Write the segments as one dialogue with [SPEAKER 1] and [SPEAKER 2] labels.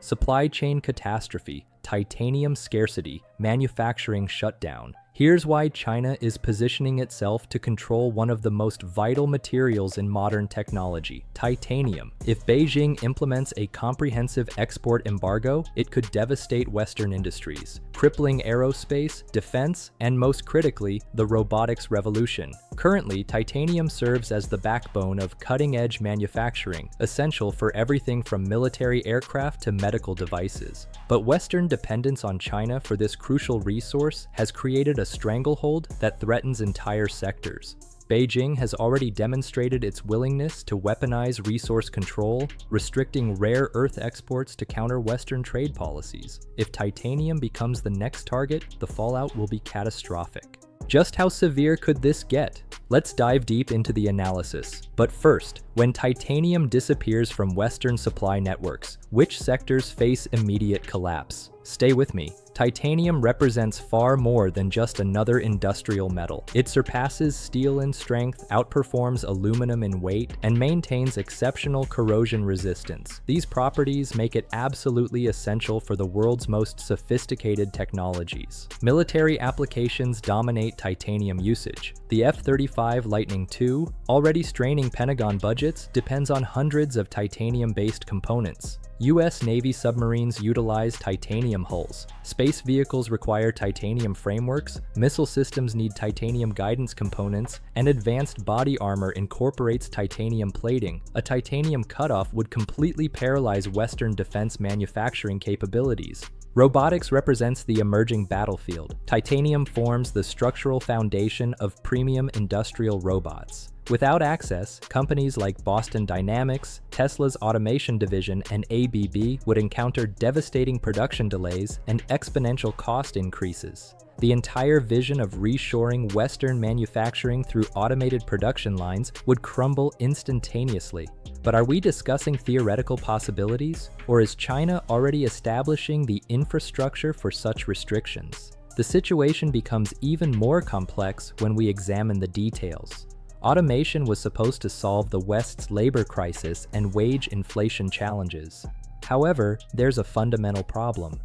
[SPEAKER 1] Supply chain catastrophe, titanium scarcity, manufacturing shutdown. Here's why China is positioning itself to control one of the most vital materials in modern technology, titanium. If Beijing implements a comprehensive export embargo, it could devastate Western industries, crippling aerospace, defense, and most critically, the robotics revolution. Currently, titanium serves as the backbone of cutting-edge manufacturing, essential for everything from military aircraft to medical devices. But Western dependence on China for this crucial resource has created a stranglehold that threatens entire sectors. Beijing has already demonstrated its willingness to weaponize resource control, restricting rare earth exports to counter Western trade policies. If titanium becomes the next target, the fallout will be catastrophic. Just how severe could this get? Let's dive deep into the analysis. But first, when titanium disappears from Western supply networks, which sectors face immediate collapse? Stay with me. Titanium represents far more than just another industrial metal. It surpasses steel in strength, outperforms aluminum in weight, and maintains exceptional corrosion resistance. These properties make it absolutely essential for the world's most sophisticated technologies. Military applications dominate titanium usage. The F-35 Lightning II, already straining Pentagon budgets, depends on hundreds of titanium-based components. U.S. Navy submarines utilize titanium hulls. Space vehicles require titanium frameworks, missile systems need titanium guidance components, and advanced body armor incorporates titanium plating. A titanium cutoff would completely paralyze Western defense manufacturing capabilities. Robotics represents the emerging battlefield. Titanium forms the structural foundation of premium industrial robots. Without access, companies like Boston Dynamics, Tesla's automation division, and ABB would encounter devastating production delays and exponential cost increases. The entire vision of reshoring Western manufacturing through automated production lines would crumble instantaneously. But are we discussing theoretical possibilities, or is China already establishing the infrastructure for such restrictions? The situation becomes even more complex when we examine the details. Automation was supposed to solve the West's labor crisis and wage inflation challenges. However, there's a fundamental problem.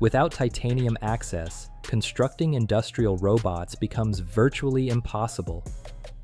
[SPEAKER 1] Without titanium access, constructing industrial robots becomes virtually impossible.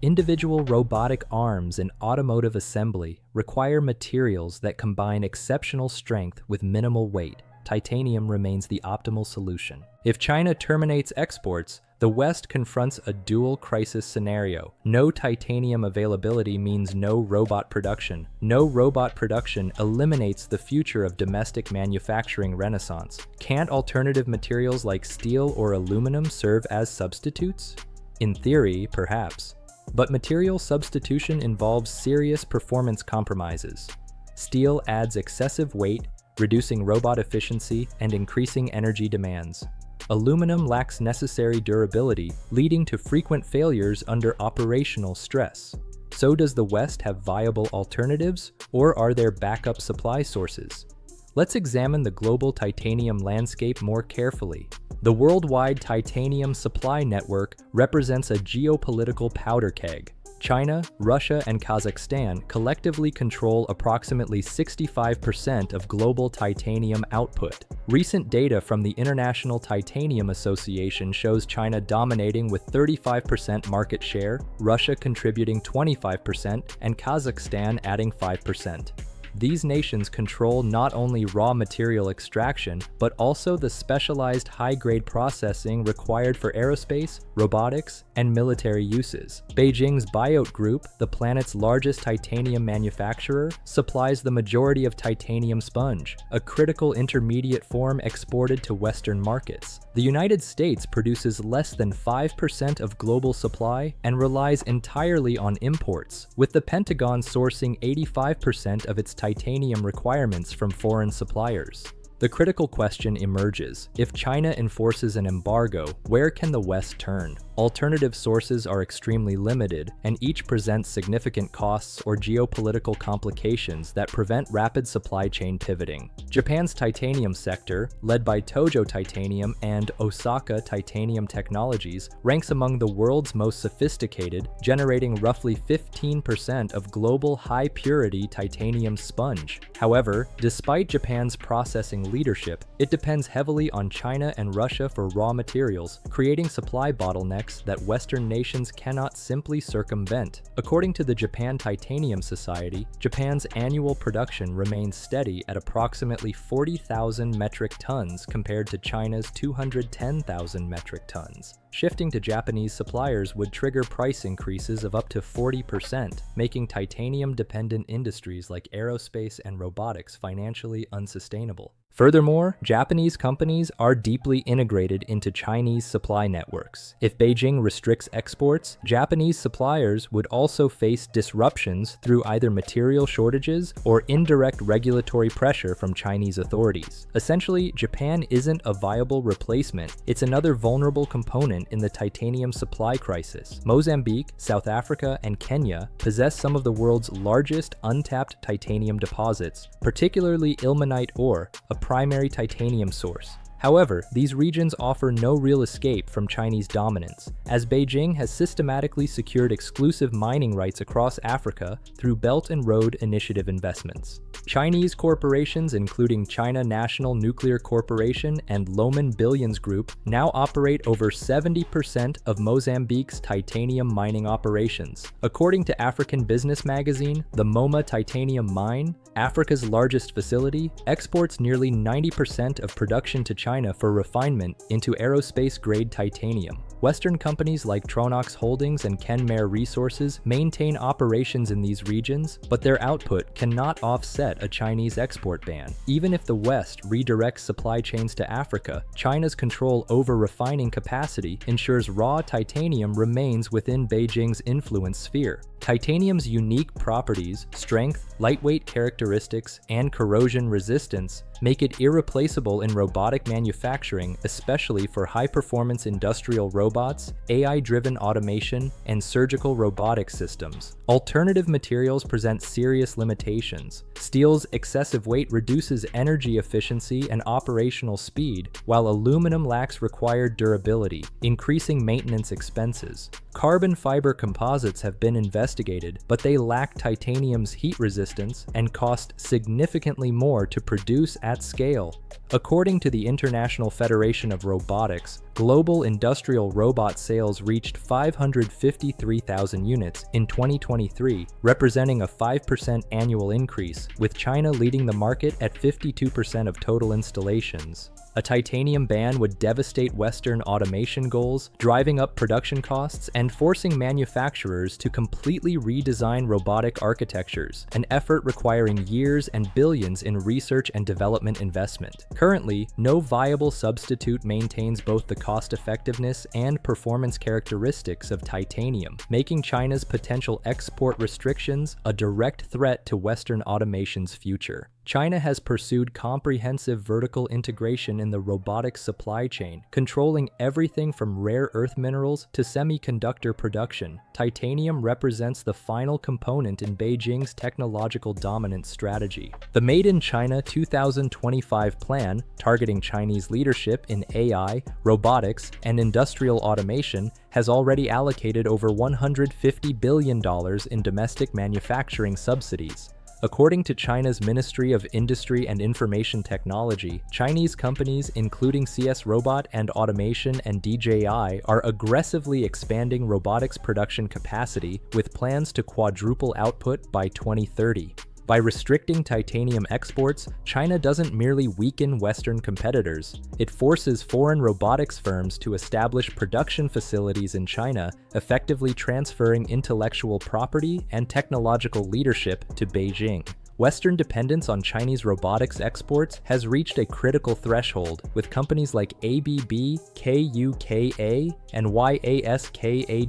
[SPEAKER 1] Individual robotic arms in automotive assembly require materials that combine exceptional strength with minimal weight. Titanium remains the optimal solution. If China terminates exports, the West confronts a dual crisis scenario. No titanium availability means no robot production. No robot production eliminates the future of domestic manufacturing renaissance. Can't alternative materials like steel or aluminum serve as substitutes? In theory, perhaps. But material substitution involves serious performance compromises. Steel adds excessive weight, reducing robot efficiency and increasing energy demands. Aluminum lacks necessary durability, leading to frequent failures under operational stress. So does the West have viable alternatives, or are there backup supply sources? Let's examine the global titanium landscape more carefully. The worldwide titanium supply network represents a geopolitical powder keg. China, Russia, and Kazakhstan collectively control approximately 65% of global titanium output. Recent data from the International Titanium Association shows China dominating with 35% market share, Russia contributing 25%, and Kazakhstan adding 5%. These nations control not only raw material extraction, but also the specialized high-grade processing required for aerospace, robotics, and military uses. Beijing's Biot Group, the planet's largest titanium manufacturer, supplies the majority of titanium sponge, a critical intermediate form exported to Western markets. The United States produces less than 5% of global supply and relies entirely on imports, with the Pentagon sourcing 85% of its titanium requirements from foreign suppliers. The critical question emerges: if China enforces an embargo, where can the West turn? Alternative sources are extremely limited, and each presents significant costs or geopolitical complications that prevent rapid supply chain pivoting. Japan's titanium sector, led by Tojo Titanium and Osaka Titanium Technologies, ranks among the world's most sophisticated, generating roughly 15% of global high-purity titanium sponge. However, despite Japan's processing leadership, it depends heavily on China and Russia for raw materials, creating supply bottlenecks that Western nations cannot simply circumvent. According to the Japan Titanium Society, Japan's annual production remains steady at approximately 40,000 metric tons compared to China's 210,000 metric tons. Shifting to Japanese suppliers would trigger price increases of up to 40%, making titanium-dependent industries like aerospace and robotics financially unsustainable. Furthermore, Japanese companies are deeply integrated into Chinese supply networks. If Beijing restricts exports, Japanese suppliers would also face disruptions through either material shortages or indirect regulatory pressure from Chinese authorities. Essentially, Japan isn't a viable replacement, it's another vulnerable component in the titanium supply crisis. Mozambique, South Africa, and Kenya possess some of the world's largest untapped titanium deposits, particularly ilmenite ore, a primary titanium source. However, these regions offer no real escape from Chinese dominance, as Beijing has systematically secured exclusive mining rights across Africa through Belt and Road Initiative investments. Chinese corporations, including China National Nuclear Corporation and Lohman Billions Group, now operate over 70% of Mozambique's titanium mining operations. According to African Business Magazine, the Moma Titanium Mine, Africa's largest facility, exports nearly 90% of production to China for refinement into aerospace-grade titanium. Western companies like Tronox Holdings and Kenmare Resources maintain operations in these regions, but their output cannot offset a Chinese export ban. Even if the West redirects supply chains to Africa, China's control over refining capacity ensures raw titanium remains within Beijing's influence sphere. Titanium's unique properties, strength, lightweight characteristics, and corrosion resistance make it irreplaceable in robotic manufacturing, especially for high-performance industrial robots, AI-driven automation, and surgical robotic systems. Alternative materials present serious limitations. Steel's excessive weight reduces energy efficiency and operational speed, while aluminum lacks required durability, increasing maintenance expenses. Carbon fiber composites have been investigated, but they lack titanium's heat resistance and cost significantly more to produce at scale. According to the International Federation of Robotics, global industrial robot sales reached 553,000 units in 2023, representing a 5% annual increase, with China leading the market at 52% of total installations. A titanium ban would devastate Western automation goals, driving up production costs and forcing manufacturers to completely redesign robotic architectures, an effort requiring years and billions in research and development investment. Currently, no viable substitute maintains both the cost-effectiveness and performance characteristics of titanium, making China's potential export restrictions a direct threat to Western automation's future. China has pursued comprehensive vertical integration in the robotics supply chain, controlling everything from rare earth minerals to semiconductor production. Titanium represents the final component in Beijing's technological dominance strategy. The Made in China 2025 plan, targeting Chinese leadership in AI, robotics, and industrial automation, has already allocated over $150 billion in domestic manufacturing subsidies. According to China's Ministry of Industry and Information Technology, Chinese companies including CS Robot and Automation and DJI are aggressively expanding robotics production capacity with plans to quadruple output by 2030. By restricting titanium exports, China doesn't merely weaken Western competitors, it forces foreign robotics firms to establish production facilities in China, effectively transferring intellectual property and technological leadership to Beijing. Western dependence on Chinese robotics exports has reached a critical threshold, with companies like ABB, KUKA, and YASKAWA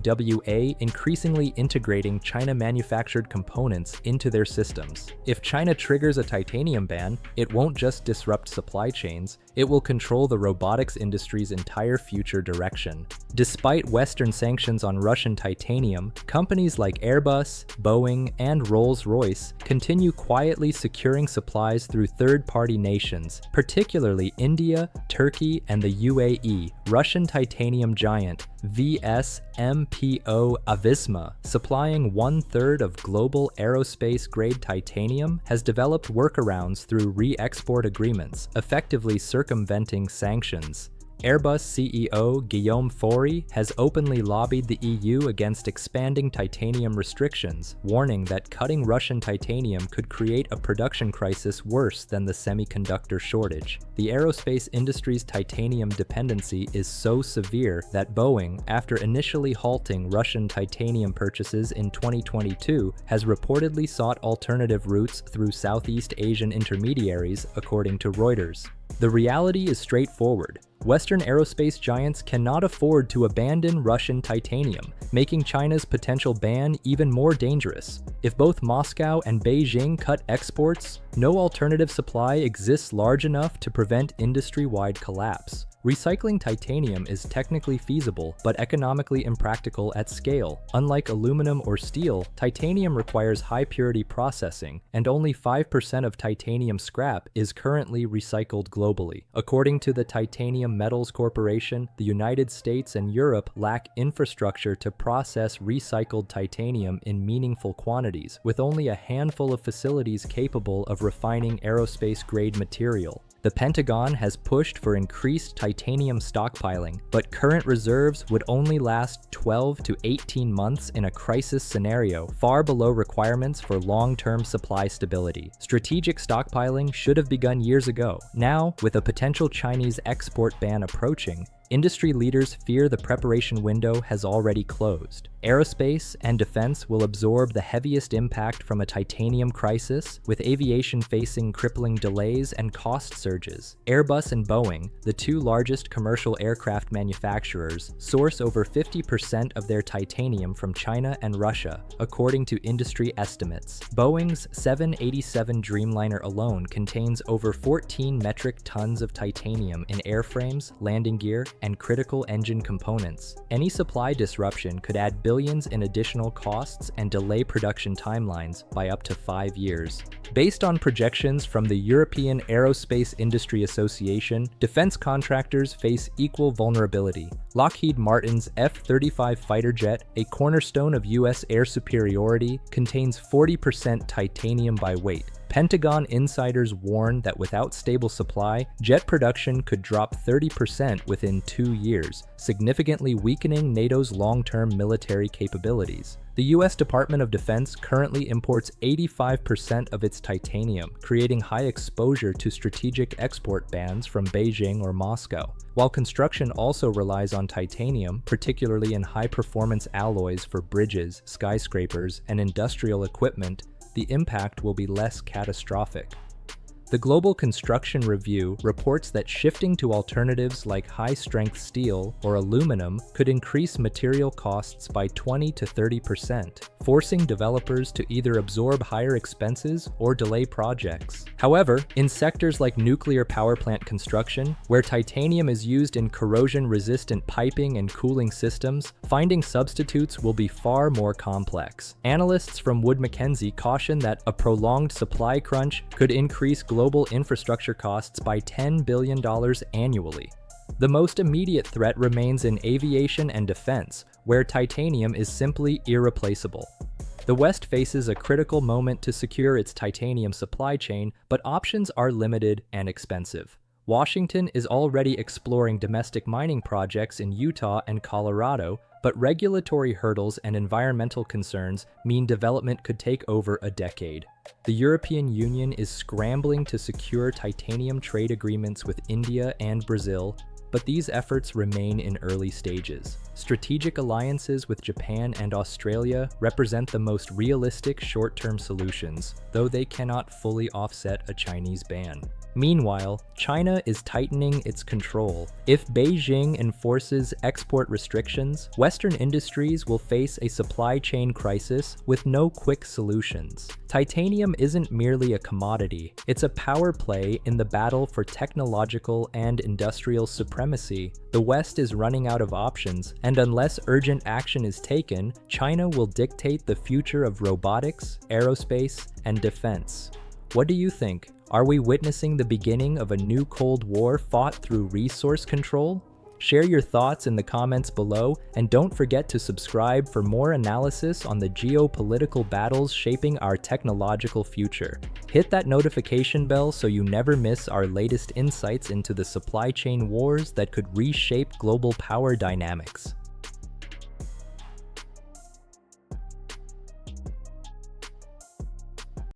[SPEAKER 1] increasingly integrating China-manufactured components into their systems. If China triggers a titanium ban, it won't just disrupt supply chains, It will control the robotics industry's entire future direction. Despite Western sanctions on Russian titanium, companies like Airbus, Boeing, and Rolls-Royce continue quietly securing supplies through third-party nations, particularly India, Turkey, and the UAE. Russian titanium giant VSMPO Avisma, supplying 1/3 of global aerospace-grade titanium, has developed workarounds through re-export agreements, effectively circumventing sanctions. Airbus CEO Guillaume Faury has openly lobbied the EU against expanding titanium restrictions, warning that cutting Russian titanium could create a production crisis worse than the semiconductor shortage. The aerospace industry's titanium dependency is so severe that Boeing, after initially halting Russian titanium purchases in 2022, has reportedly sought alternative routes through Southeast Asian intermediaries, according to Reuters. The reality is straightforward. Western aerospace giants cannot afford to abandon Russian titanium, making China's potential ban even more dangerous. If both Moscow and Beijing cut exports, no alternative supply exists large enough to prevent industry-wide collapse. Recycling titanium is technically feasible, but economically impractical at scale. Unlike aluminum or steel, titanium requires high-purity processing, and only 5% of titanium scrap is currently recycled globally. According to the Titanium Metals Corporation, the United States and Europe lack infrastructure to process recycled titanium in meaningful quantities, with only a handful of facilities capable of refining aerospace-grade material. The Pentagon has pushed for increased titanium stockpiling, but current reserves would only last 12 to 18 months in a crisis scenario, far below requirements for long-term supply stability. Strategic stockpiling should have begun years ago. Now, with a potential Chinese export ban approaching, industry leaders fear the preparation window has already closed. Aerospace and defense will absorb the heaviest impact from a titanium crisis, with aviation facing crippling delays and cost surges. Airbus and Boeing, the two largest commercial aircraft manufacturers, source over 50% of their titanium from China and Russia, according to industry estimates. Boeing's 787 Dreamliner alone contains over 14 metric tons of titanium in airframes, landing gear, and critical engine components. Any supply disruption could add billions in additional costs and delay production timelines by up to 5 years. Based on projections from the European Aerospace Industry Association, defense contractors face equal vulnerability. Lockheed Martin's F-35 fighter jet, a cornerstone of US air superiority, contains 40% titanium by weight. Pentagon insiders warn that without stable supply, jet production could drop 30% within 2 years, significantly weakening NATO's long-term military capabilities. The US Department of Defense currently imports 85% of its titanium, creating high exposure to strategic export bans from Beijing or Moscow. While construction also relies on titanium, particularly in high-performance alloys for bridges, skyscrapers, and industrial equipment, the impact will be less catastrophic. The Global Construction Review reports that shifting to alternatives like high-strength steel or aluminum could increase material costs by 20 to 30%, forcing developers to either absorb higher expenses or delay projects. However, in sectors like nuclear power plant construction, where titanium is used in corrosion-resistant piping and cooling systems, finding substitutes will be far more complex. Analysts from Wood Mackenzie caution that a prolonged supply crunch could increase global infrastructure costs by $10 billion annually. The most immediate threat remains in aviation and defense, where titanium is simply irreplaceable. The West faces a critical moment to secure its titanium supply chain, but options are limited and expensive. Washington is already exploring domestic mining projects in Utah and Colorado, but regulatory hurdles and environmental concerns mean development could take over a decade. The European Union is scrambling to secure titanium trade agreements with India and Brazil, but these efforts remain in early stages. Strategic alliances with Japan and Australia represent the most realistic short-term solutions, though they cannot fully offset a Chinese ban. Meanwhile, China is tightening its control. If Beijing enforces export restrictions, Western industries will face a supply chain crisis with no quick solutions. Titanium isn't merely a commodity, it's a power play in the battle for technological and industrial supremacy. The West is running out of options, and unless urgent action is taken, China will dictate the future of robotics, aerospace, and defense. What do you think? Are we witnessing the beginning of a new Cold War fought through resource control? Share your thoughts in the comments below, and don't forget to subscribe for more analysis on the geopolitical battles shaping our technological future. Hit that notification bell so you never miss our latest insights into the supply chain wars that could reshape global power dynamics.